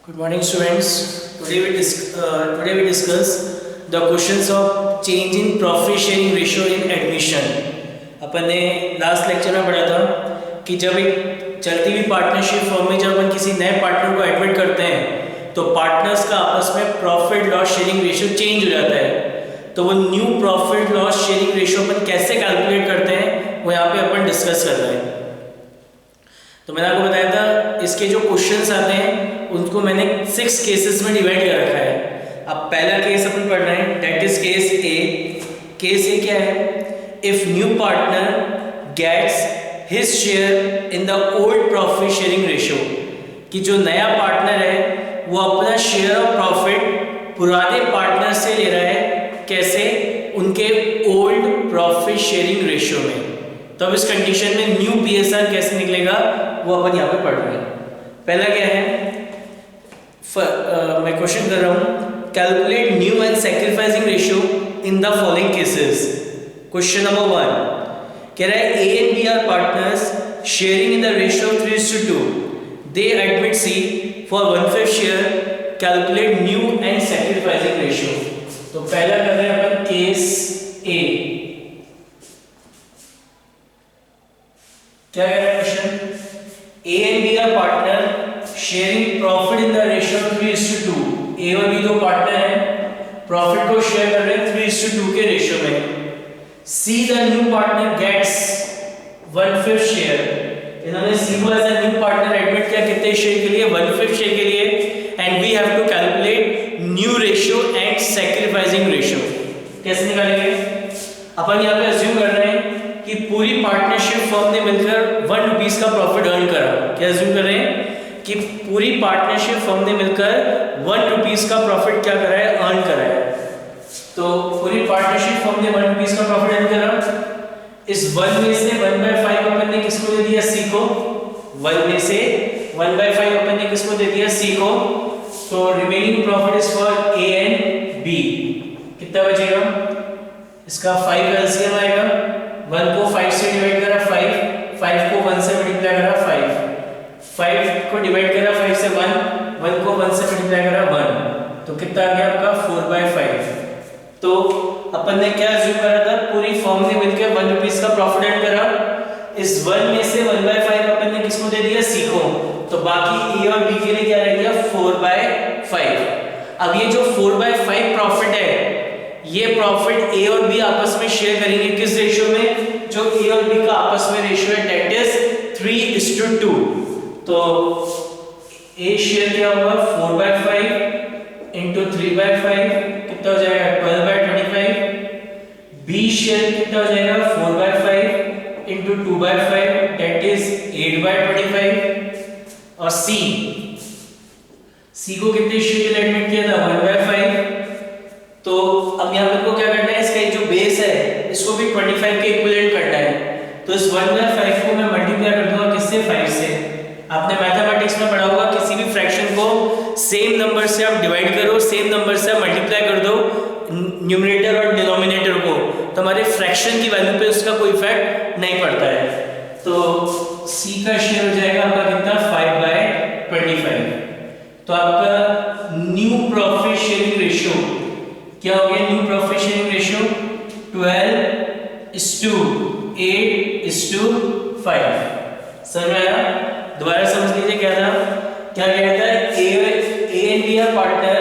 Good morning, students. Today we discuss the questions of change in profit sharing ratio in admission. अपन ने last lecture में पढ़ा था कि जब एक चलती हुई पार्टनरशिप फर्म में जब अपन किसी नए पार्टनर को एडमिट करते हैं तो पार्टनर्स का आपस में profit loss sharing ratio change हो जाता है। तो वो new profit loss sharing ratio अपन कैसे कैलकुलेट करते हैं वो यहाँ पे अपन डिस्कस कर रहे हैं। तो मैंने आपको बताया था इसके जो क्वेश्चंस आते हैं उनको मैंने 6 केसेस में डिवाइड कर रखा है। अब पहला केस अपन पढ़ रहे हैं, that is case A. Case A क्या है? If new partner gets his share in the old profit sharing ratio, कि जो नया पार्टनर है वो अपना शेयर ऑफ प्रॉफिट पुराने पार्टनर से ले रहा है। कैसे? उनके ओल्ड प्रॉफिट शेयरिंग रेशियो में। तो अब इस कंडीशन में न्यू पीएसआर कैसे निकलेगा वो अपन यहाँ पे पढ़ रहे हैं। पहला क्या है? मैं क्वेश्चन कर रहा हूँ, calculate new and sacrificing ratio in the following cases. Question number 1 कह रहा है A and B are partners sharing in the ratio 3:2। They admit C for 1/5 share, calculate new and sacrificing ratio. तो पहला कर रहे हैं अपन केस ए। क्या कह रहा है question? A and B are partner sharing profit in the ratio 3:2। A और बी दो पार्टनर हैं, प्रॉफिट को शेयर कर रहे हैं 3:2 के रेशियो में। C the new partner gets 1/5 share. इन्होंने सी को as a new partner admit किया कितने शेयर के लिए? 1/5 शेयर के लिए। And we have to calculate new ratio and sacrificing ratio. कैसे निकालेंगे? अपन यहाँ पे अज्यूम कर रहे हैं कि पूरी पार्टनरशिप फर्म ने मिलकर 1 रुपीस का प्रॉफिट अर्न करा। क्या अज्यूम कर रहे हैं कि पूरी पार्टनरशिप फर्म ने मिलकर 1 रुपीस का प्रॉफिट क्या करा है? अर्न करा है। तो पूरी पार्टनरशिप फर्म ने 1 रुपीस का प्रॉफिट अर्न करा। इस 1 में से 1/5 अपन ने किसको दे दिया? सी को। 1 में से 1/5 अपन ने किसको दे दिया? सी को। तो remaining profit is for A and B. कितना बचेगा? इसका 5 एलसीएम आएगा। 1 को 5 से डिवाइड करा 5 को 1 से मल्टीप्लाई करा 5 को डिवाइड करा 5 से 1 को 1 से मल्टीप्लाई करा 1। तो कितना आ गया आपका? 4/5। तो अपन ने क्या अज्यूम करा था? पूरी फर्म ने मिलकर 1 रुपीस का प्रॉफिट अर्न करा। इस 1 में से 1/5 अपन ने किसको दे दिया? सी को। तो बाकी ए और बी के लिए क्या रह गया? 4/5। अब ये जो 4/5 प्रॉफिट है ये प्रॉफिट ए और बी आपस में शेयर करेंगे। किस रेशियो में? जो ए और बी का आपस में रेशियो है दैट इज 3:2। तो ए शेयर क्या होगा? 4/5 into 3/5 कितना हो जाएगा? 12/25। बी शेयर कितना हो जाएगा? 4/5 into 2/5 दैट इज 8/25। और सी को कितने शेयर के लिए एडमिट किया था? 1/5। तो अब यहाँ पे को क्या करना है? इसका जो बेस है इसको भी 25 के इक्विवेलेंट करना है। तो इस 1/5 को मैं मल्टीप्लाई कर दूंगा किससे? 5 से। आपने मैथमेटिक्स में पढ़ा होगा किसी भी फ्रैक्शन को सेम नंबर से आप डिवाइड करो, सेम नंबर से आप मल्टीप्लाई कर दो न्यूमरेटर और डिनोमिनेटर को, तो हमारे फ्रैक्शन की वैल्यू पे उसका कोई इफेक्ट नहीं पड़ता है। तो सी का शेयर हो जाएगा आपका कितना? 5/25। तो आपका न्यू प्रॉफिट शेयरिंग रेशियो क्या हो गया? New profit sharing ratio 12:8:5। समझ में आया? दोबारा समझ लीजिए क्या था। क्या कहता है? A and B are partner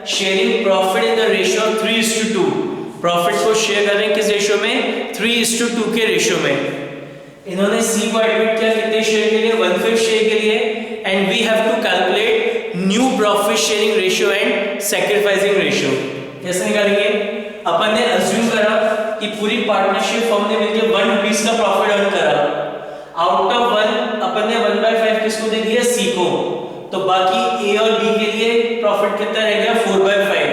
sharing profit in the ratio 3:2। Profit को शेयर कर रहे हैं किस रेशियो में? 3:2 के रेशियो में। इन्होंने सी को एडमिट किया कितने शेयर के लिए? 1/5 शेयर के लिए। And we have to calculate new profit sharing ratio and sacrificing ratio. कैसे निकालेंगे? अपन ने अज्यूम करा कि पूरी पार्टनरशिप फर्म ने मिलकर 1 रुपीस का प्रॉफिट अर्न करा। आउट ऑफ 1 अपन ने 1/5 किसको दे दिया? सी को। तो बाकी ए और बी के लिए प्रॉफिट कितना रह गया? 4/5।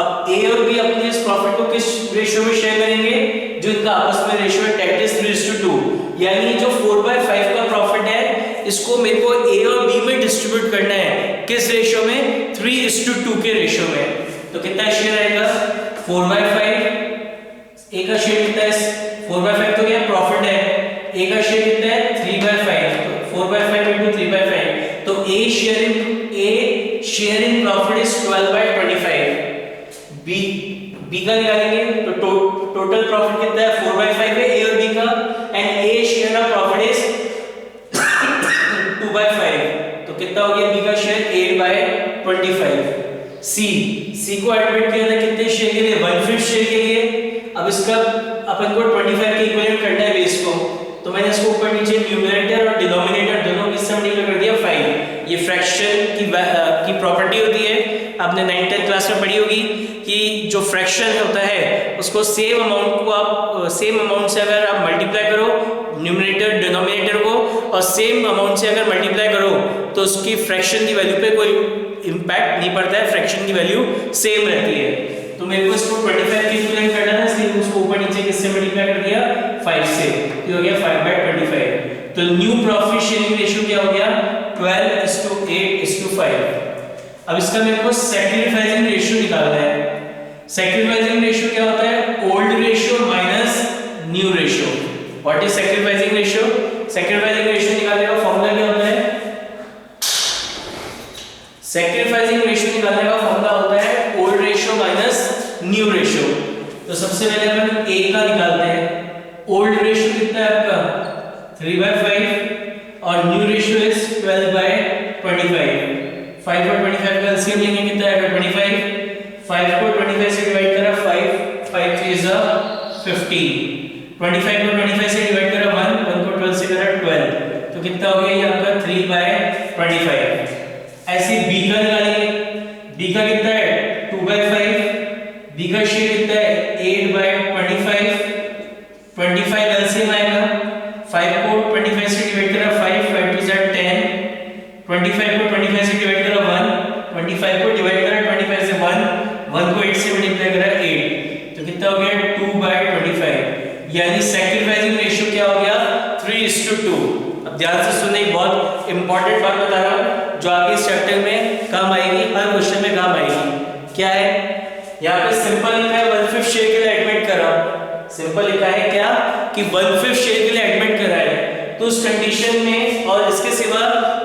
अब ए और बी अपने इस प्रॉफिट को किस रेशियो में शेयर करेंगे? जो इनका आपस में रेशियो है दैट इज 3:2। यानी जो 4/5 का प्रॉफिट है इसको मेरे को ए और बी में डिस्ट्रीब्यूट करना है। किस रेशियो में? 3:2 के रेशियो में। तो कितना शेयर आएगा? 4/5। ए का शेयर कितना है? 4/5 तो क्या प्रॉफिट है। ए का शेयर कितना है? 3/5। 4/5 into 3/5। तो A share in A share in profit is 12/25, B का निकालेंगे तो टोटल प्रॉफिट कितना है 4/5 है ए और बी का, and A share of profit is 2/5, तो कितना हो गया बी का शेयर 8/25। सी को एडमिट किया था कितने शेयर के लिए 1/5 शेयर के लिए। अब इसका अपन को 25 के इक्विवेलेंट करना है बेस को, तो मैंने इसको ऊपर नीचे न्यूमरेटर और डिनोमिनेटर दोनों किससे मल्टीप्लाई कर दिया 5। ये फ्रैक्शन की प्रॉपर्टी होती है, आपने 9th क्लास में पढ़ी होगी कि जो फ्रैक्शन होता है उसको सेम अमाउंट से अगर आप मल्टीप्लाई करो न्यूमरेटर डिनोमिनेटर को, और सेम अमाउंट से अगर मल्टीप्लाई करो तो उसकी फ्रैक्शन की वैल्यू पे कोई इम्पैक्ट नहीं पड़ता है, फ्रैक्शन की वैल्यू सेम रहती है। तो मेरे को इसको 25 के इक्विवेलेंट करना था, इसलिए उसको ऊपर नीचे किससे मल्टीप्लाई कर दिया 5 से, ये हो गया 5/25। तो न्यू प्रॉफिट शेयरिंग रेशियो क्या हो गया 12:8:5। अब इसका मेरे को सैक्रिफाइसिंग रेशियो निकालना है। सैक्रिफाइसिंग रेशियो क्या होता है old ratio minus new ratio. What is sacrificing ratio? Sacrificing ratio निकालने का फॉर्मूला क्या होता है? सैक्रिफाइसिंग रेशियो निकालने का फॉर्मूला होता है old ratio minus new ratio. तो सबसे पहले अपन ए का निकालते हैं। ओल्ड रेशियो कितना है आपका 3/5 और न्यू रेशियो इज 12/25। 5 और 25 का एलसीएम लेंगे कितना आएगा 25। 5 को 25 से डिवाइड करा 5 3 is 15। 25 को 25 से डिवाइड करा 1 को 12 से करा 12, तो कितना हो गया ये आपका 3/25। ऐसे बी का निकालेंगे। बी का कितना है 2/5, बी का शेयर कितना है 8/25। 25 एलसीएम आएगा, 5 को 25 से डिवाइड करा 5 2 10। 25 को 25 से डिवाइड करा 1, 25 को डिवाइड करा 25 से 1 को 8 से मल्टीप्लाई करा 8, तो कितना हो गया 2/25। यानी सैक्रिफाइसिंग रेशियो क्या हो गया 3:2। अब ध्यान से सुनने, एक बहुत इंपॉर्टेंट बात बता रहा हूं जो आगे इस चैप्टर में काम आएगी, हर क्वेश्चन में काम आएगी। क्या है यहाँ पे सिंपल लिखा है 1/5 शेयर के लिए एडमिट करा। सिंपल लिखा है क्या कि 1/5 शेयर के लिए एडमिट करा है, तो उस कंडीशन में और इसके सिवा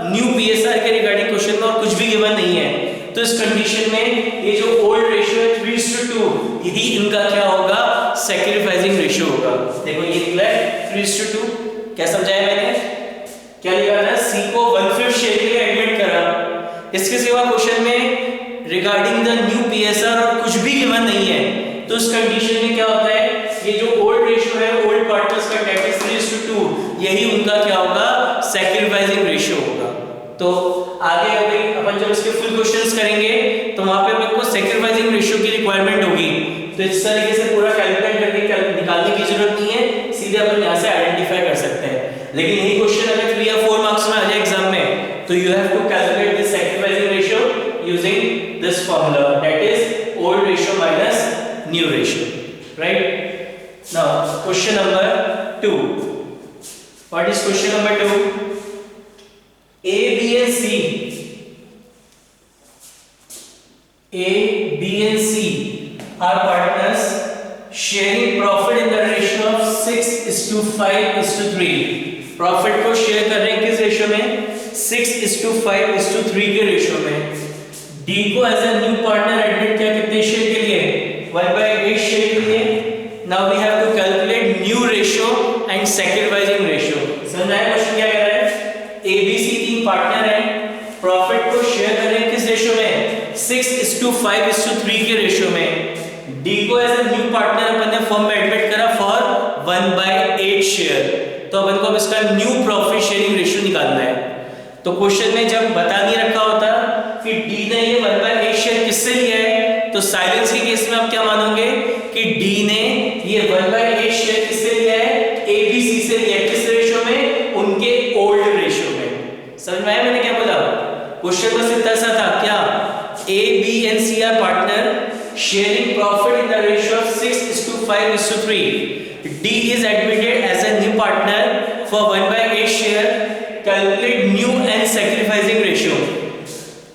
न्यू पीएसआर के रिगार्डिंग क्वेश्चन में और कुछ भी गिवन नहीं है, तो इस कंडीशन में ये जो ओल्ड रेशियो है 3:2 यही इनका क्या होगा सैक्रिफाइसिंग रेशियो होगा। देखो ये निकला है 3:2। क्या समझाया मैंने? क्या लिखा था सी को 1/5 शेयर के लिए एडमिट करा, इसके सिवा क्वेश्चन में रिगार्डिंग द न्यू पीएसआर और कुछ भी गिवन नहीं है, तो इस कंडीशन में क्या होता है ये जो ओल्ड रेशियो है ओल्ड पार्टनर्स का डेट इज 3:2 यही उनका क्या होगा सैक्रिफाइसिंग रेशियो होगा। तो आगे अभी अपन जब इसके फुल क्वेश्चंस करेंगे तो वहां पे अपन को सैक्रिफाइसिंग रेशियो की रिक्वायरमेंट होगी, तो इस तरीके से पूरा कैलकुलेट करके निकालने की जरूरत नहीं है, सीधे अपन यहां से आइडेंटिफाई कर सकते हैं। लेकिन यही क्वेश्चन अगर 3 या 4 मार्क्स में आ जाए एग्जाम में, तो you have to calculate this sacrificing ratio using this formula, that is old ratio minus new ratio, right? Now question number 2. What is question number 2? A, B and C. A, B and C are partners sharing profit in the ratio of 6:5:3. Profit को share कर रहे हैं किस ratio में 6:5:3 के ratio में। D को as a new partner admit किया कितने शेयर के लिए 1/8 शेयर के लिए। Now we have to calculate new ratio and sacrificing ratio. समझ आया क्वेश्चन क्या कह रहा है? ABC 3 पार्टनर हैं, प्रॉफिट को शेयर कर रहे हैं किस रेशियो में 6:5:3 के रेशियो में। D को एज ए न्यू पार्टनर अपन ने फर्म में एडमिट करा फॉर 1/8 शेयर, तो अपन को अब इसका न्यू प्रॉफिट शेयरिंग रेशियो निकालना है। तो क्वेश्चन में जब बता नहीं रखा होता कि D ने ये 1/8 शेयर किससे लिया है, तो साइलेंस के केस में आप क्या मानोगे कि D ने ये 1/8 शेयर किससे लिया है ABC से लिया है, किस रेशियो में उनके ओल्ड रेशियो में। समझ में आया मैंने क्या बोला? क्वेश्चन बस इतना सा था क्या A, B and C are partner sharing profit in the ratio of 6:5:3. D is admitted as a new partner for 1/8 share. Calculate new and sacrificing ratio.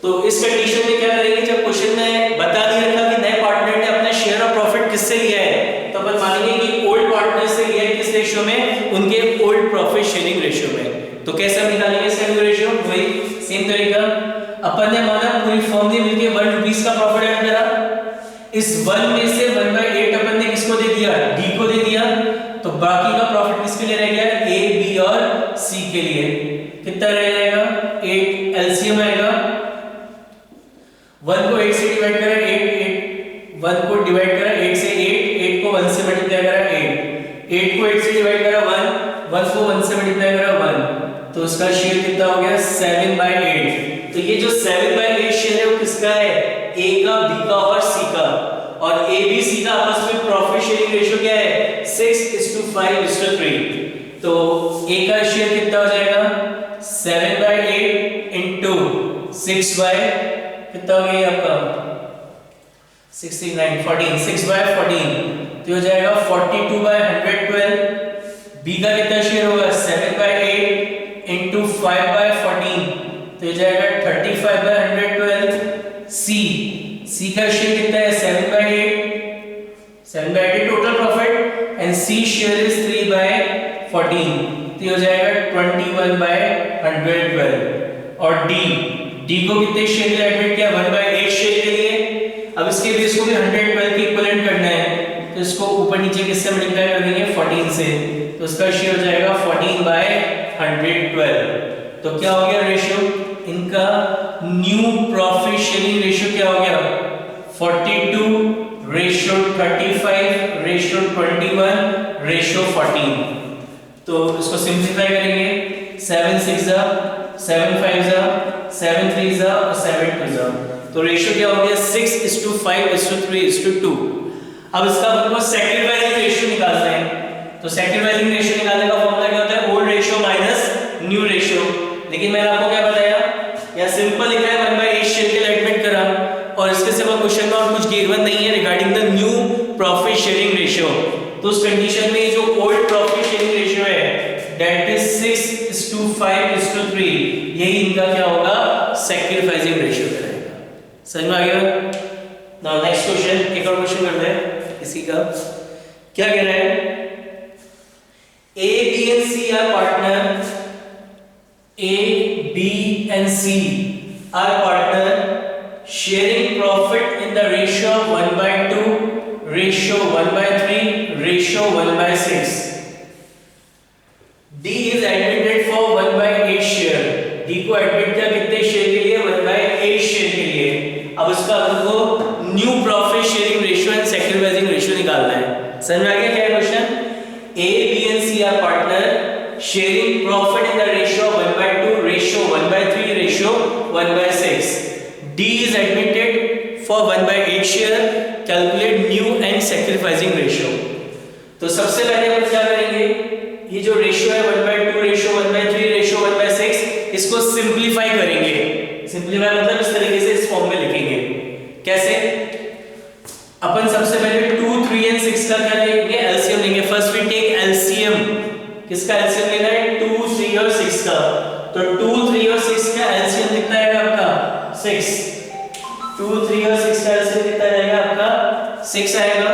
तो इस कंडीशन में क्या करेंगे जब क्वेश्चन में बता नहीं रखा कि नए पार्टनर ने अपना शेयर ऑफ प्रॉफिट किससे लिया है, तो अपन मानेंगे कि ओल्ड पार्टनर से लिया है किस रेशियो में उनके ओल्ड प्रॉफिट शेयरिंग रेशियो में। तो कैसे हम निकालेंगे इसका न्यू रेशियो? वही सेम तरीका, अपन ने माना पूरी फर्म इस 1 में से 1/8 अपन ने किसको दे दिया, डी को दे दिया, तो बाकी का प्रॉफिट किसके लिए रह गया, ए, बी और सी के लिए। कितना रह जाएगा, 8 एलसीएम आएगा, 1 को 8 से डिवाइड करा 8 1 को डिवाइड करा 8 से 8 को 1 से मल्टीप्लाई करा 8 को 8 से डिवाइड करा 1 को 1 से मल्टीप्लाई करा 1, तो उसका शेयर कितना हो गया 7/8। तो ये जो 7/8 शेयर है वो किसका है, ए का, बी का और सी का, और ए बी सी का आपस में प्रॉफिट शेयरिंग रेशियो क्या है 6:5:3। तो ए का शेयर कितना हो जाएगा 7/8 इंटू 6 बाय कितना हो गया आपका 69 14 6/14, तो हो जाएगा 42/112। बी का कितना शेयर होगा 7/8 इंटू 5/14, तो हो जाएगा 35/112। सी का शेयर कितना है 7/8 total profit, and C share is 3/14, तो हो जाएगा 21/112। और डी को कितने शेयर के लिए एडमिट किया 1/8 शेयर के लिए। अब इसके बेस को भी 112 के इक्विवेलेंट करना है, तो इसको ऊपर नीचे किससे मल्टीप्लाई कर देंगे 14 से, तो इसका शेयर हो जाएगा 14/112। तो क्या हो गया रेशियो इनका, न्यू प्रॉफिट शेयरिंग रेशियो क्या हो गया 42:35:21:14। तो इसको सिंपलीफाई करेंगे 7 6 7 5 7 3 और 7 2, तो रेशियो क्या हो गया 6:5:3:2। अब इसका हमको सैक्रिफाइसिंग रेशियो निकालना है, तो सैक्रिफाइसिंग रेशियो निकालने का फॉर्मूला क्या होता है, old ratio minus new ratio. लेकिन मैंने आपको क्या बताया, या सिंपल लिखा है 1/8 शेयर के लिए एडमिट करा, और इसके सिवा क्वेश्चन में और कुछ गिवन नहीं है regarding the new profit sharing ratio. तो उस कंडीशन में जो ओल्ड प्रॉफिट शेयरिंग रेशियो है दैट इज 6:5:3, यही इनका क्या होगा सैक्रिफाइसिंग रेशियो रहेगा। समझ में आ गया। नाउ नेक्स्ट क्वेश्चन, एक और क्वेश्चन करते हैं इसी का। क्या कह रहा है, A, B and C are partner. A, B and C are partner sharing profit in the ratio 1/2, ratio 1/3, ratio 1/6. D is admitted for 1/8 share. D को एडमिट किया कितने शेयर के लिए 1/8 शेयर के लिए। अब इसका हमको new profit sharing ratio and sacrificing ratio निकालना है। समझ में आ गया क्या है question. A, B and C are partner sharing profit in the ratio 1/2, ratio 1/3, ratio 1/6. D is admitted for 1/8 share. Calculate new and sacrificing ratio. तो सबसे पहले हम क्या करेंगे, ये जो रेशियो है 1/2, रेशियो 1/3, रेशियो 1/6, इसको सिंपलीफाई करेंगे। सिंपलीफाई मतलब इस तरीके से इस फॉर्म में लिखेंगे। कैसे, अपन सबसे पहले 2, 3 and 6 का क्या लेंगे, एलसीएम लेंगे। फर्स्ट वी टेक एलसीएम, किसका एलसीएम लेना है 2, 3 और 6 का। तो 2, 3 और 6 का एलसीएम कितना आएगा आपका 6। 2, 3 और 6 का एलसीएम कितना आएगा आपका 6 आएगा।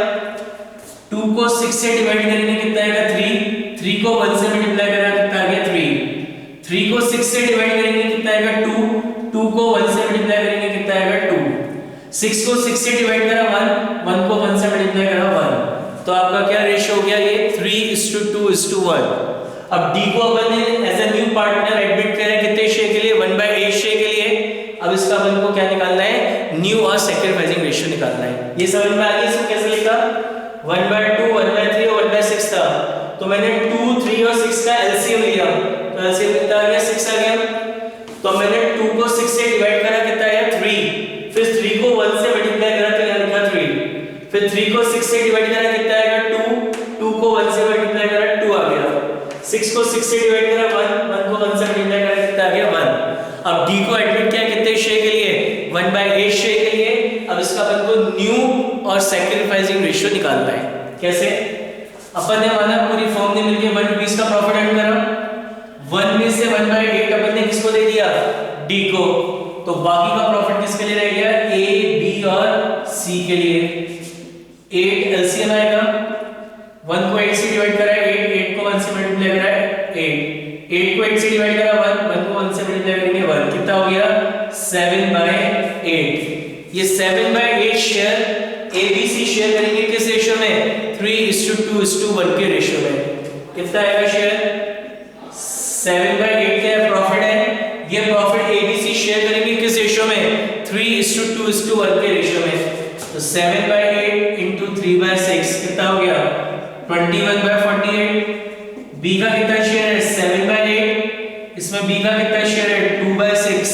2 को 6 से डिवाइड करेंगे कितना आएगा 3 को 1 से मल्टीप्लाई करा कितना आ गया 3 को 6 से डिवाइड करेंगे कितना आएगा 2 को 1 से मल्टीप्लाई करेंगे कितना आएगा 2, 6 को 6 से डिवाइड करा 1 को 1 से मल्टीप्लाई करा 1, तो आपका क्या रेशियो हो गया ये 3:2:1। अब D को अपन ने as a new partner admit करा कितने शेयर के लिए 1/8 शेयर के लिए। अब इसका अपन को क्या निकालना है, न्यू और सैक्रिफाइसिंग रेशियो निकालना है। ये समझ में आ गया इसको कैसे लिखा, 1/2, 1/3 और 1/6 था, तो मैंने 2, 3 और 6 का एलसीएम लिया, तो एलसीएम कितना आ गया 6 आ गया। तो मैंने 2 को 6 से डिवाइड करा कितना आया 3, फिर 3 को 1 से मल्टीप्लाई करा तो यहां लिखा 3, फिर 3 को 6 से डिवाइड करा कितना आएगा 2 को 1 से मल्टीप्लाई करा 2 आ गया, 6 को 6 से डिवाइड करा 1 को 1 से मल्टीप्लाई करा कितना आ गया 1। अब D को एडमिट किया कितने शेयर के लिए 1/8 शेयर के लिए। अब इसका अपन को न्यू और सैक्रिफाइसिंग रेशियो निकालना है। कैसे, अपन ने माना पूरी फर्म ने मिलके 1 रुपीस का प्रॉफिट अर्न करा, 1 में से 1/8 अपन ने किसको दे दिया D को, तो बाकी का प्रॉफिट किसके लिए रह गया A, B और C के लिए। 8 एलसीएम आएगा, 1 को 8 से डिवाइड करा 8 को 1 से मल्टीप्लाई करा 8 को 8 से डिवाइड करा 1 को 1 से मल्टीप्लाई करेंगे 1, कितना हो गया 7/8। ये 7/8 share A B C share करेंगे किस रेशियो में? 3:2:1 के रेशियो में। कितना आएगा शेयर? 7/8 का प्रॉफिट है। ये profit A B C share करेंगे किस रेशियो में? 3:2:1 के रेशियो में। तो 7/8 into 3/6 कितना हो गया? 21/48। बी का कितना शेयर है? 7/8। इसमें बी का कितना शेयर है? 2/6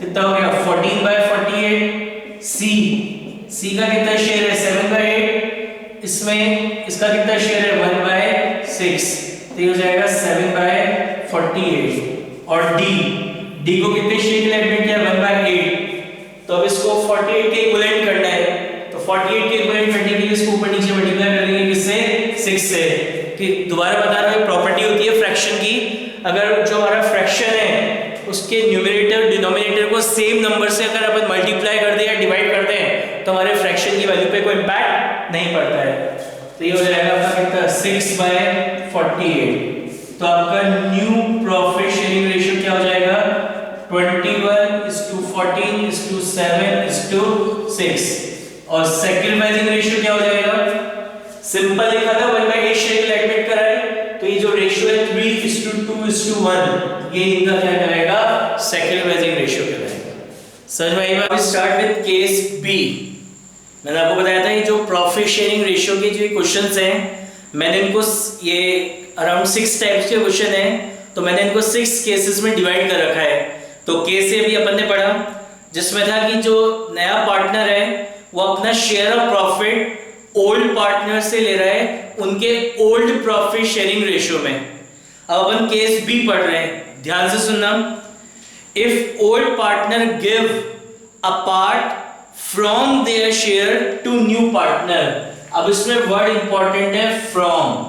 कितना हो गया? 14/48। सी का कितना शेयर है? 7/8। इसमें इसका कितना शेयर है? 1/6। तो ये हो जाएगा 7/48। और डी को कितने शेयर के लिए एडमिट किया? 1/8। तो अब इसको 48 के इक्विवेलेंट करना है। तो 48 के इक्विवेलेंट करने के लिए इसको ऊपर नीचे मल्टीप्लाई करेंगे किससे? 6 से। कि दोबारा बता रहा हूं, प्रॉपर्टी होती है फ्रैक्शन की, अगर जो हमारा फ्रैक्शन है उसके न्यूमरेटर डिनोमिनेटर को सेम नंबर से अगर अपन मल्टीप्लाई कर दें या डिवाइड करते हैं तो हमारे फ्रैक्शन की वैल्यू पे कोई इंपैक्ट नहीं पड़ता है। तो ये हो जाएगा आपका कितना? 6/48। तो आपका न्यू प्रॉफिट शेयरिंग रेशियो क्या हो जाएगा? 21:14:7:6। और सैक्रिफाइसिंग रेशियो क्या हो जाएगा? सिंपल लिखा था 1/8 शेयर एडमिट करा है, तो ये जो रेशियो है 3:2:1, ये इनका क्या कहलाएगा? सैक्रिफाइसिंग रेशियो कहलाएगा। समझ में आई बात? Start with case B. मैंने आपको बताया था ये जो प्रॉफिट शेयरिंग रेशियो के जो क्वेश्चंस हैं, मैंने इनको ये अराउंड 6 टाइप्स के क्वेश्चन हैं, तो मैंने इनको 6 केसेस में डिवाइड कर रखा है। तो केस ए भी अपन ने पढ़ा जिसमें था कि जो नया पार्टनर है वो अपना share of profit old partner से ले रहा है उनके ओल्ड प्रॉफिट शेयरिंग रेशियो में। अब अपन केस बी पढ़ रहे हैं, ध्यान से सुनना। If old partner give a part from their share to new partner. अब इसमें वर्ड इंपॉर्टेंट है फ्रॉम।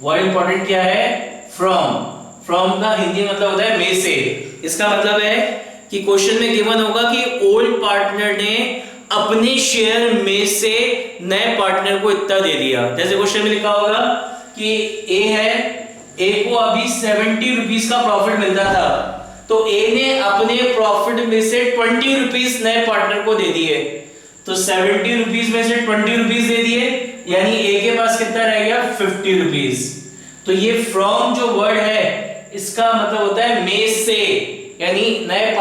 वर्ड इंपॉर्टेंट क्या है? फ्रॉम का हिंदी मतलब होता है में से। इसका मतलब है कि क्वेश्चन में गिवन होगा कि ओल्ड पार्टनर ने अपने शेयर में से नए पार्टनर को इतना दे दिया। जैसे क्वेश्चन में लिखा होगा कि ए है, ए को अभी 70 रुपीस का प्रॉफिट मिलता था, तो ए ने अपने प्रॉफिट में से 20 रुपीस नए पार्टनर को दे दिए। तो 70 रुपीस में से 20 रुपीस दे दिए, यानी ए के पास कितना रह गया? 50 रुपीस। तो ये फ्रॉम जो वर्ड है इसका मतलब होता है में से, यानी नए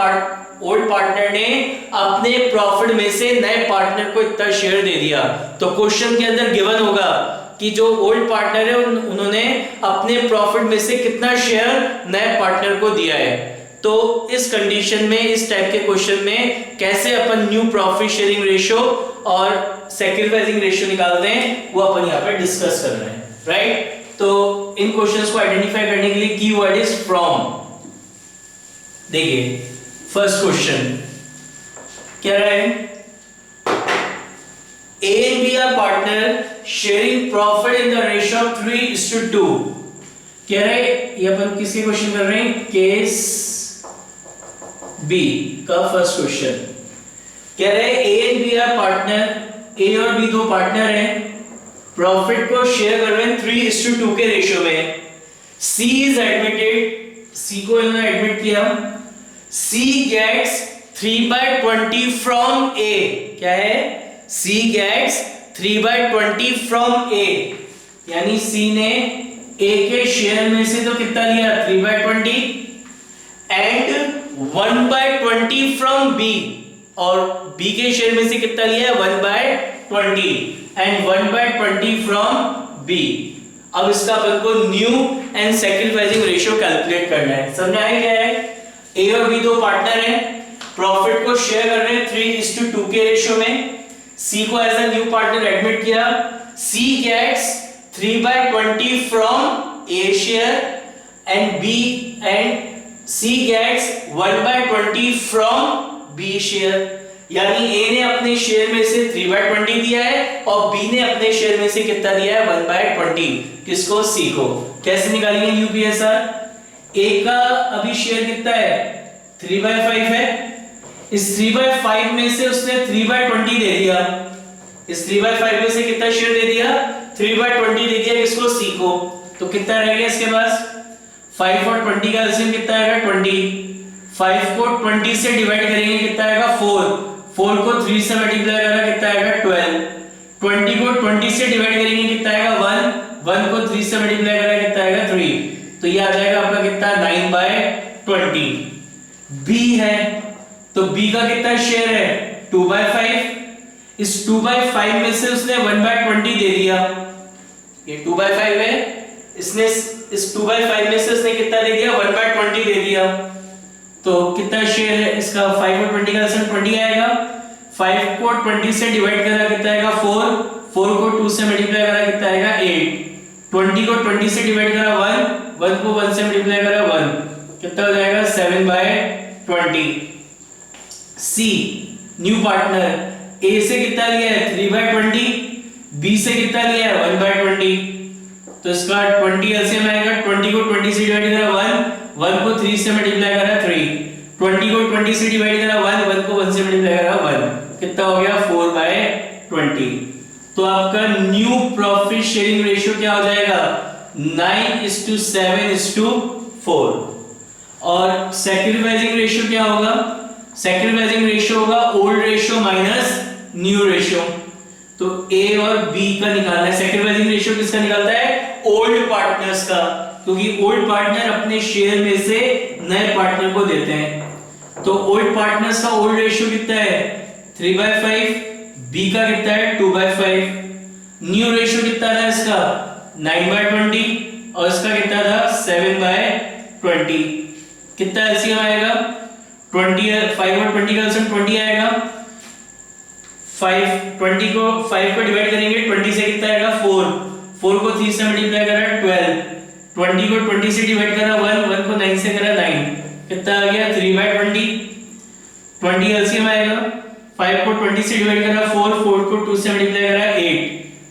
ओल्ड पार्टनर ने अपने प्रॉफिट में से नए पार्टनर को इतना शेयर दे दिया। तो क्वेश्चन के अंदर गिवन होगा कि जो ओल्ड पार्टनर है उन्होंने अपने प्रॉफिट में से कितना शेयर नए पार्टनर को दिया है। तो इस कंडीशन में, इस टाइप के क्वेश्चन में कैसे अपन न्यू प्रॉफिट शेयरिंग रेशियो और सैक्रिफाइसिंग रेशियो निकालते हैं वो अपन यहाँ पे डिस्कस कर रहे हैं, राइट। तो इन क्वेश्चंस को आइडेंटिफाई करने के लिए कीवर्ड इज फ्रॉम। देखिए फर्स्ट क्वेश्चन क्या है? A and B are partner sharing profit in the ratio of 3:2। क्या है ये? अपन किसके क्वेश्चन कर रहे हैं? केस बी का फर्स्ट क्वेश्चन कह रहे हैं A and B are partner, A और B दो पार्टनर हैं, प्रॉफिट को शेयर कर रहे हैं 3:2 के रेशियो में। C is admitted, C को इन्होंने एडमिट किया। C gets 3/20 from A। क्या है? C gets 3/20 from A, यानी C ने A के शेयर में से तो कितना लिया? 3/20 and 1/20 from B, और B के शेयर में से कितना लिया है? 1/20 and 1/20 from B। अब इसका अपन को new and sacrificing ratio calculate करना है। समझ आया क्या है? ए और बी दो पार्टनर हैं, प्रॉफिट को शेयर कर रहे हैं 3:2 के रेशियो में। सी को as a new partner admit किया। C gets 3/20 from A share and C gets 1/20 from B share, यानी ए ने अपने शेयर में से 3/20 दिया है और बी ने अपने शेयर में से कितना दिया है? 1/20। किसको? सी को। कैसे निकालेंगे यूपीएसआर? ए का अभी शेयर कितना है? 3/5 है। इस 3/5 में से उसने 3/20 दे दिया। इस 3/5 में से कितना शेयर दे दिया? 3/20 दे दिया। किसको? सी को। तो कितना रह गया इसके पास? 5 और 20 का एलसीएम कितना आएगा? 20। 5 को 20 से डिवाइड करेंगे कितना आएगा? 4। 4 को 3 से मल्टीप्लाई करा कितना आएगा 12, 20 को 20 से डिवाइड करेंगे कितना आएगा 1, 1 को 3 से मल्टीप्लाई करा कितना आएगा 3, तो ये आ जाएगा आपका कितना 9/20। b है तो b का कितना शेयर है 2/5, इस 2/5 में से उसने 1/20 दे दिया, ये 2/5 है, इसने इस 2/5 में से उसने कितना दे दिया 1/20 दे दिया, तो कितना शेयर है इसका 5 और 20 का आंसर 20 आएगा। 5 को 20 से डिवाइड करा कितना आएगा 4, 4 को 2 से मल्टीप्लाई करा कितना आएगा 8, 20 को 20 से डिवाइड करा 1, 1 को 1 से मल्टीप्लाई करा 1, कितना हो जाएगा 7/20। सी न्यू पार्टनर ए से कितना लिया है 3/20, बी से कितना लिया है 1/20, तो इसका 20 एलसीएम आएगा। 20 को 20 से डिवाइड करा 1, 1 को 3 से मल्टीप्लाई करा 3, 20 को 20 से डिवाइड करा 1, 1 को 1 से मल्टीप्लाई करा 1, कितना हो गया 4/20। तो आपका न्यू प्रॉफिट शेयरिंग रेशियो क्या हो जाएगा 9:7:4। और सैक्रिफाइसिंग रेशियो क्या होगा, सैक्रिफाइसिंग रेशियो होगा old ratio minus new ratio. तो ए और बी का निकालना है। सैक्रिफाइसिंग रेशियो किसका निकालता है ओल्ड पार्टनर्स का, क्योंकि ओल्ड पार्टनर अपने शेयर में से नए पार्टनर को देते हैं। तो ओल्ड पार्टनर्स का ओल्ड रेशियो कितना है 3/5, बी का कितना है 2/5, न्यू रेशियो कितना था इसका 9/20 और इसका कितना था 7/20। कितना एलसीएम आएगा 20, 5 और 20 का एलसीएम 20 आएगा। 20 को 5 को डिवाइड करेंगे 20 से कितना आएगा 4, 4 को 3 से मल्टीप्लाई करा 12, 20 को 20 से डिवाइड करा 1, 1 को 9 से करा 9, कितना आ गया 3/20। 20 एलसीएम आएगा। 5 को 20 से डिवाइड करा 4, 4 को 2 से मल्टीप्लाई करा 8,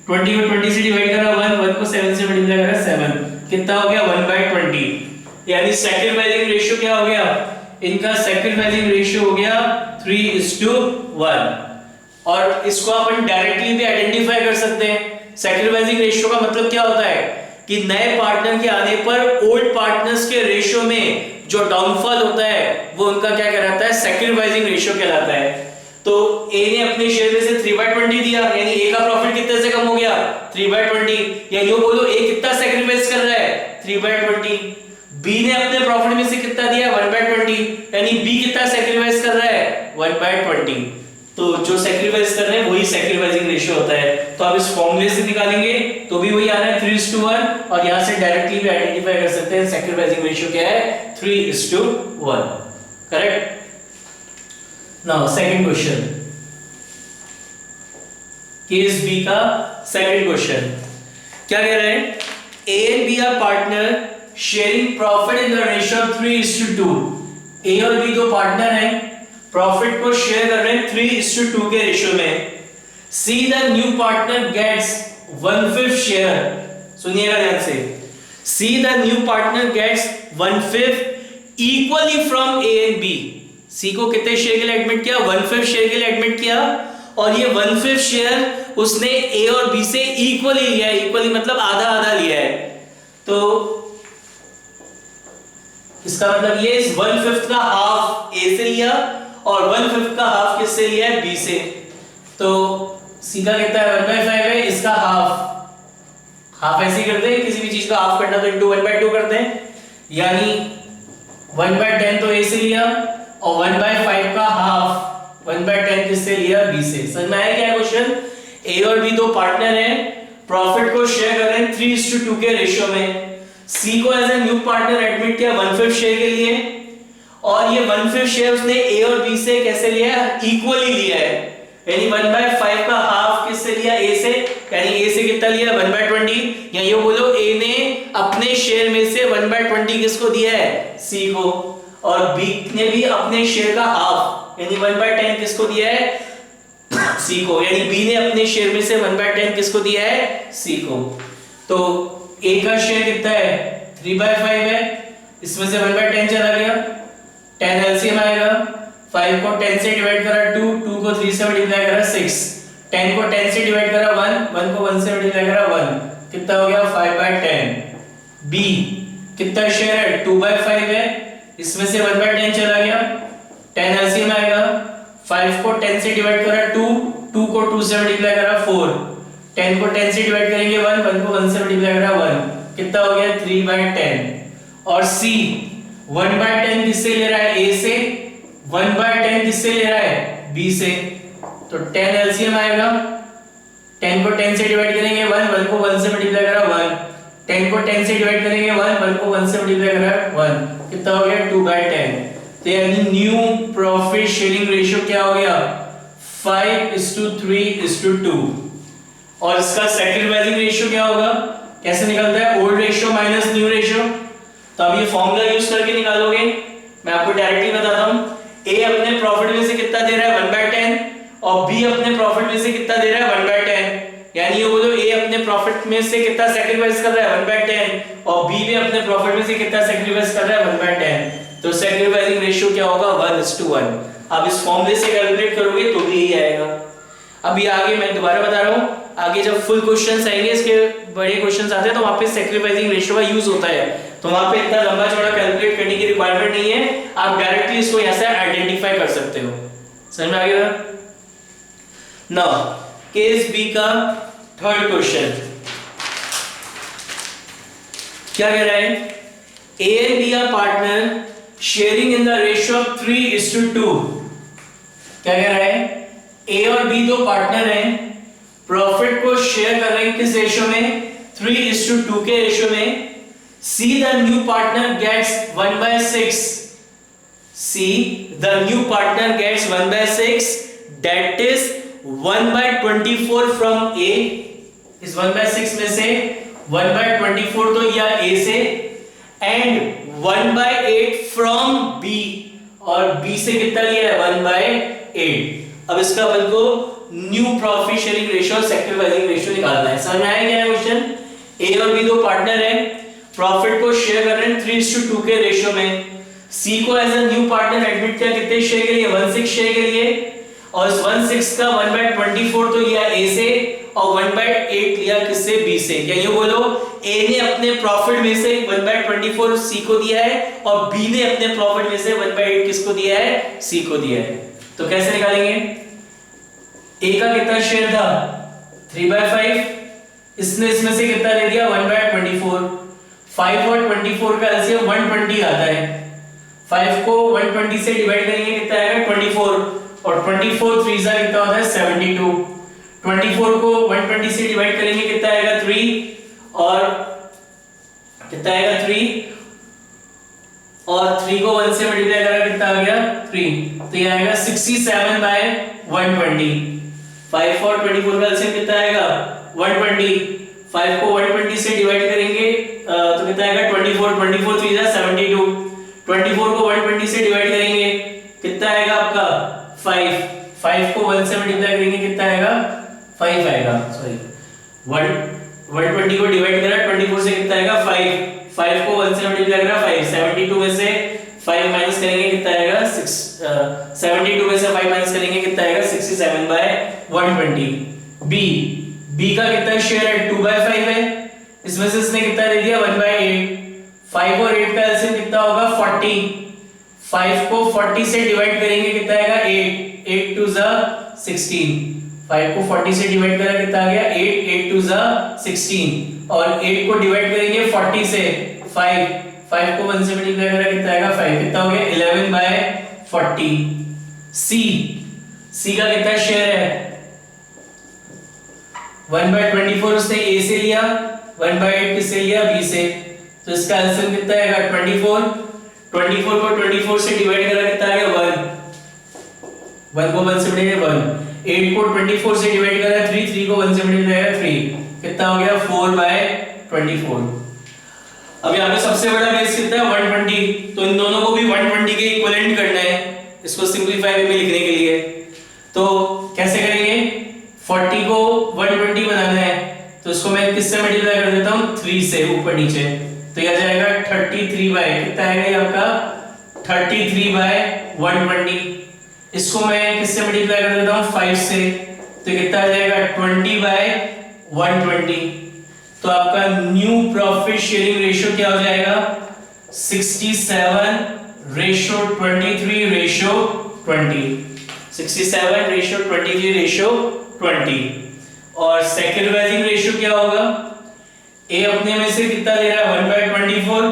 20 को 20 से डिवाइड करा 1, 1 को 7 से मल्टीप्लाई करा 7, कितना हो गया 1/20। यानी सैक्रिफाइसिंग रेशियो क्या हो गया इनका, सैक्रिफाइसिंग रेशियो हो गया 3:1। और इसको अपन डायरेक्टली भी आइडेंटिफाई कर सकते हैं। सैक्रिफाइसिंग रेशियो का मतलब क्या होता है कि नए पार्टनर के आने पर ओल्ड पार्टनर्स के रेशियो में जो डाउनफॉल होता है वो उनका क्या कहलाता है सैक्रिफाइसिंग रेशियो कहलाता है। तो ए ने अपने शेयर में से 3/20 दिया, यानी ए का प्रॉफिट कितने से कम हो गया 3/20, या यूं बोलो ए कितना सैक्रिफाइस कर रहा है 3/20। बी ने अपने प्रॉफिट में से कितना दिया 1/20, यानी बी कितना सैक्रिफाइस कर रहा है 1/20। तो जो सैक्रिफाइस कर रहे हैं वही सैक्रिफाइसिंग रेशियो होता है। तो आप इस फॉर्मूले से निकालेंगे तो भी वही आ रहा है 3:1, और यहां से डायरेक्टली भी आइडेंटिफाई कर सकते हैं सैक्रिफाइसिंग रेशियो क्या है 3:1। Correct. Now second question, case B का सेकंड क्वेश्चन क्या कह रहे हैं, A and B are partner sharing profit in the ratio 3:2। A और बी दो पार्टनर हैं, प्रॉफिट को शेयर कर रहे हैं 3:2 के रेशियो में। C the new partner gets 1/5 share, सुनिएगा ध्यान से, C the new partner gets 1/5 equally from A and B. C को कितने शेयर के लिए एडमिट किया 1/5 शेयर के लिए एडमिट किया, और ये 1/5 शेयर उसने ए और बी से इक्वली लिया है, इक्वली मतलब आधा आधा लिया है। तो इसका मतलब ये इस 1/5 का हाफ ए से लिया और 1/5 का हाफ किससे लिया है बी से। तो सी का कितना है 1/5 है, इसका हाफ ऐसे ही करते हैं, किसी भी चीज का हाफ करना तो इनटू 1/2 करते हैं, यानी 1/10 तो ए से लिया और 1/5 का हाफ 1/10 किससे लिया बी से। समझ में आया क्या क्वेश्चन। ए और बी दो पार्टनर हैं, प्रॉफिट को शेयर कर रहे हैं 3:2 के रेशियो में। सी को as a new partner admit किया 1/5 शेयर के लिए, और ये 1/5 शेयर उसने ए और बी से कैसे लिया इक्वली लिया है, यानी 1/5 का हाफ किससे लिया ए से, यानी ए से कितना लिया 1/20, या ये बोलो ए ने अपने शेयर में से 1/20 किसको दिया है सी को, और बी ने भी अपने शेयर का हाफ यानी 1/10 किसको दिया है सी को, यानी बी ने अपने शेयर में से 1/10 किसको दिया है सी को। तो ए का शेयर कितना है 3/5 है, इसमें से 1/10 चला गया, 10 एलसीएम आएगा। 5 को 10 से डिवाइड करा 2, 2 को 3 से मल्टीप्लाई करा 6, 10 को 10 से डिवाइड करा 1, 1 को 1 से मल्टीप्लाई करा 1, कितना हो गया 5/10। बी कितना शेयर है 2/5 है, इसमें से 1/10 चला गया, 10 एलसीएम आएगा। 5 को 10 से डिवाइड करा 2, 2 को 2 से मल्टीप्लाई करा 4, 10 को 10 से डिवाइड करेंगे 1, 1 को 1 से मल्टीप्लाई करा 1, कितना हो गया 3/10। और C 1/10 किससे ले रहा है? A से। 1/10 किससे ले रहा है? B से। तो 10 एलसीएम आएगा, 10 को 10 से डिवाइड करेंगे 1, 1 को 1 से मल्टीप्लाई करा 1, 10 को 10 से डिवाइड करेंगे 1, 1 को 1 से मल्टीप्लाई करा 1, कितना हो गया 2/10। तो यानी न्यू प्रॉफिट शेयरिंग रेशियो क्या हो गया? 5:3:2। और इसका सैक्रिफाइसिंग रेशियो क्या होगा? कैसे निकलता है? Old ratio minus new ratio. तो अब ये फॉर्मूला यूज करके निकालोगे, मैं आपको डायरेक्टली बताता हूं। A अपने प्रॉफिट में से कितना दे रहा है? 1/10, और B अपने प्रॉफिट में से कितना दे रहा है? 1/10। यानी ये बोलो A अपने प्रॉफिट में से कितना सैक्रिफाइस कर रहा है? 1/10, और B भी अपने प्रॉफिट में से कितना सैक्रिफाइस कर रहा है? 1/10। तो सैक्रिफाइसिंग रेशियो क्या होगा? 1:1। अब इस फॉर्मूले से कैलकुलेट करोगे तो भी यही आएगा। अभी आगे मैं दोबारा बता रहा हूं, आगे जब फुल क्वेश्चंस आएंगे, इसके बड़े क्वेश्चंस आते हैं, तो वहां पे सैक्रिफाइसिंग रेशियो का यूज होता है, तो वहां पे इतना लंबा चौड़ा कैलकुलेट करने की रिक्वायरमेंट नहीं है, आप डायरेक्टली इसको यहां से आइडेंटिफाई कर सकते हो। समझ में आ गया? नाउ केस बी का थर्ड क्वेश्चन क्या कह रहा है? A and B are partner sharing in the ratio of 3:2। क्या कह रहा है? A और B दो पार्टनर हैं, प्रॉफिट को शेयर कर रहे हैं किस रेशियो में? 3:2 के रेशियो में। C the new partner gets 1/6। C the new partner gets 1/6, that is 1/24 from A। इस 1/6 में से 1/24 तो या A से, एंड 1/8 फ्रॉम B, और B से कितना लिया है? 1/8। अब इसका अपन को न्यू प्रॉफिट शेयरिंग रेशियो और सैक्रिफाइसिंग रेशियो निकालना है। समझ में आया क्या है क्वेश्चन? A और B दो पार्टनर हैं, प्रॉफिट को शेयर कर रहे हैं 3:2 के रेशियो में। C को as a new partner admit किया कितने शेयर के लिए? 1/6 शेयर के लिए, और इस 1/6 का 1/24 तो लिया A से, और 1/8 लिया किससे? B से। क्या ये बोलो A ने अपने प्रॉफिट में से 1/24 C को दिया है, और B ने अपने प्रॉफिट में से 1/8 किसको दिया है? C को दिया है। तो कैसे निकालेंगे? A का कितना शेयर था? 3/5, इसने इसमें से कितना ले दिया? 1/24। 5 और 24 का एलसीएम 120 आता है। 5 को 120 से डिवाइड करेंगे कितना आएगा? 24, और 24 3 जा कितना होता है? 72। 24 को 120 से डिवाइड करेंगे कितना आएगा? 3, और कितना आएगा? 3, और 3 को 1 से मल्टीप्लाई करा कितना आ गया? 3। तो ये आएगा 67/120। 5 और 24 का एलसीएम कितना आएगा? 120। 5 को 120 से डिवाइड करेंगे तो कितना आएगा? 24, 24 3 जा 72। 24 को 120 से डिवाइड करेंगे कितना आएगा आपका? 5। 5 को 1 से मल्टीप्लाई करेंगे कितना आएगा? 5 आएगा। सॉरी, 120 को डिवाइड करा 24 से कितना आएगा? 5। 5 को 1 से मल्टीप्लाई करा 5। 72 में से 5 माइनस करेंगे कितना आएगा? 6। 72 में से 5 माइनस करेंगे कितना आएगा? 67/120। B का कितना शेयर है? 2/5 है, इसमें से इसने कितना दे दिया? 1/8। 5 और 8 का एलसीएम कितना होगा? 40। 5 को 40 से डिवाइड करेंगे कितना आएगा? 8। 8 2 जा 16। 5 को 40 से डिवाइड करा कितना आ गया? 8। 8 2 जा 16, और 8 को डिवाइड करेंगे 40 से 5। 5 को 1 से मल्टीप्लाई करा कितना आएगा? 5। कितना हो गया? 11/40। C का कितना शेयर है? 1/24 उसने A से लिया, 1/8 किससे लिया? B से। तो इसका एलसीएम कितना आएगा? 24। 24 को 24 से डिवाइड करा कितना आ गया? 1। 1 को 1 से मल्टीप्लाई 1। 8 को 24 से डिवाइड करा 3। 3 को 1 से मल्टीप्लाई करा 3। कितना हो गया? 4/24। अब यहाँ पे सबसे बड़ा बेस कितना है? 120। तो इन दोनों को भी 120 के इक्विवेलेंट करना है, इसको सिंपलीफाई में लिखने के लिए। तो कैसे करेंगे? 40 को 120 बनाना है, तो इसको मैं किससे मल्टीप्लाई कर देता हूँ? 3 से, ऊपर नीचे। तो यह जाएगा 33 बाय कितना आएगा ये आपका? 33/120। इसको मैं किससे मल्टीप्लाई कर देता हूँ? 5 से, तो कितना आ जाएगा? 20/120। तो आपका न्यू प्रॉफिट शेयरिंग रेशियो क्या हो जाएगा? 67:23:20। 67 रेशियो 23 रेशियो 20। और सेक्रिफाइसिंग रेशियो क्या होगा, ए अपने में से कितना दे रहा है 1/24,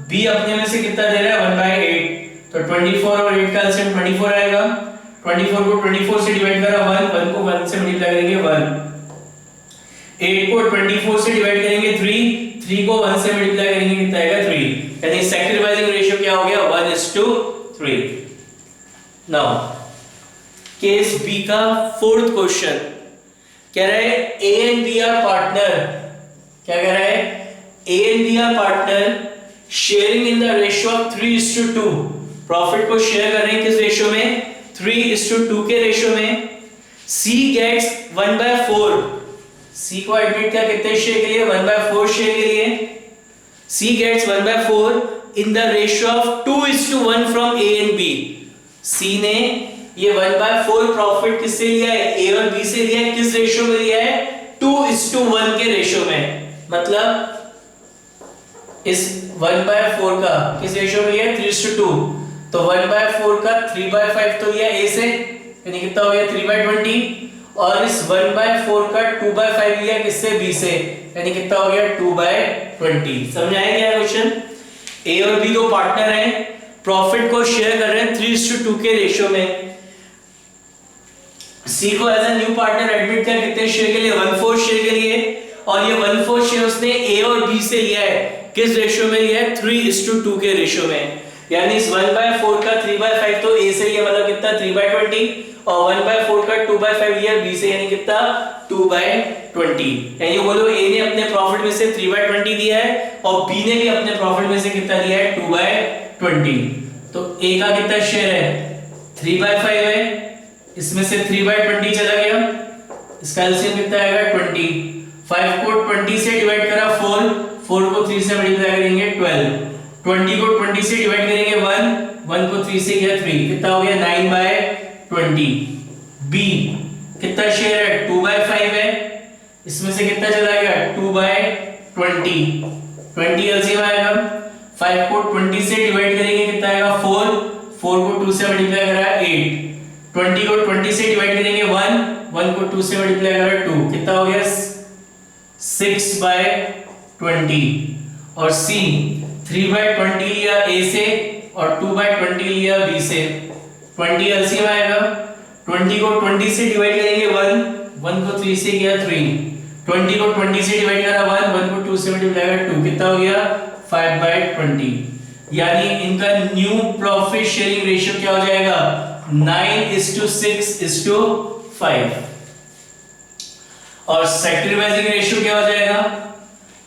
बी अपने में से कितना दे रहा है 1/8, तो 24 और 8 का एलसीएम 24 आएगा। 24 को 24 से डिवाइड करा 1 को 1 से मल्टीप्लाई करेंगे 1, 8 को 24 से डिवाइड करेंगे 3 को 1 से मल्टीप्लाई करेंगे कितना आएगा 3, यानी सैक्रिफाइसिंग रेशियो क्या हो गया 1:3। नाउ केस बी का फोर्थ क्वेश्चन कह रहा है A and B are partner, क्या कह रहा है, A and B are partner sharing in the ratio of 3:2, profit को शेयर कर रहे हैं किस रेशियो में 3:2 के रेशियो में। सी गेट्स 1/4, सी को एडमिट किया कितने शेयर के लिए 1/4 शेयर के लिए, C gets 1/4 in the ratio of 2:1 from A and B. C ने ये 1/4 प्रॉफिट किससे लिया है, ए और बी से लिया है, किस रेशियो में लिया है 2:1 के रेशियो में, मतलब इस 1/4 का किस रेशियो में लिया है 3:2, तो 1/4 का 3/5 तो लिया ए से, यानी कितना हो गया 3/20, और इस 1/4 का 2/5 लिया किससे बी से, यानी कितना हो गया 2/20। समझ आया क्या क्वेश्चन। ए और बी दो पार्टनर हैं, प्रॉफिट को शेयर कर रहे हैं 3:2 के रेशियो में। सी को as a new partner admit किया कितने शेयर के लिए 1/4 शेयर के लिए, और ये 1/4 शेयर उसने ए और बी से लिया है, किस रेशियो में लिया है 3:2 के रेशियो में, यानी इस 1/4 का 3/5 तो ए से लिया, मतलब कितना 3/20, और 1/4 का 2/5 लिया बी से, यानी कितना 2/20, यानी बोलो ए ने अपने प्रॉफिट में से 3/20 दिया है और बी ने भी अपने प्रॉफिट में से कितना दिया है 2/20। तो ए का कितना शेयर है 3/5 है, इसमें से 3/20 चला गया, इसका एलसीएम कितना आएगा 20, 5 को 20 से डिवाइड करा 4 को 3 से मल्टीप्लाई करेंगे 12, 20 को 20 से डिवाइड करेंगे 1 को 3 से किया 3, कितना हो गया 9/20। बी कितना शेयर है 2/5 है, इसमें से कितना चला गया 2/20, 20 एलसीएम आएगा, 5 को 20 से डिवाइड करेंगे कितना आएगा 4 को 2 से मल्टीप्लाई करा 8, 20 को 20 से डिवाइड करेंगे 1 को 2 से मल्टीप्लाई करा 2, कितना हो गया 6/20। और सी 3/20 लिया ए से और 2/20 लिया बी से, 20 एलसीएम आएगा, 20 को 20 से डिवाइड करेंगे 1 को 3 से किया 3, 20 को 20 से डिवाइड करा 1 को 2 से मल्टीप्लाई करा 2, कितना हो गया 5/20, यानी इनका न्यू प्रॉफिट शेयरिंग रेशियो क्या हो जाएगा 9:6:5। और सैक्रिफाइसिंग रेशियो क्या हो जाएगा,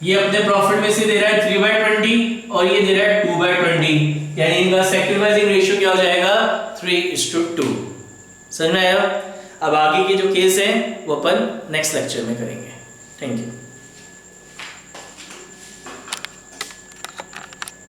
ये अपने प्रॉफिट में से दे रहा है 3/20 और ये दे रहा है 2/20, यानी इनका सैक्रिफाइसिंग रेशियो क्या हो जाएगा 3:2। समझ में आया। अब आगे के जो केस है वो अपन नेक्स्ट लेक्चर में करेंगे। Thank you.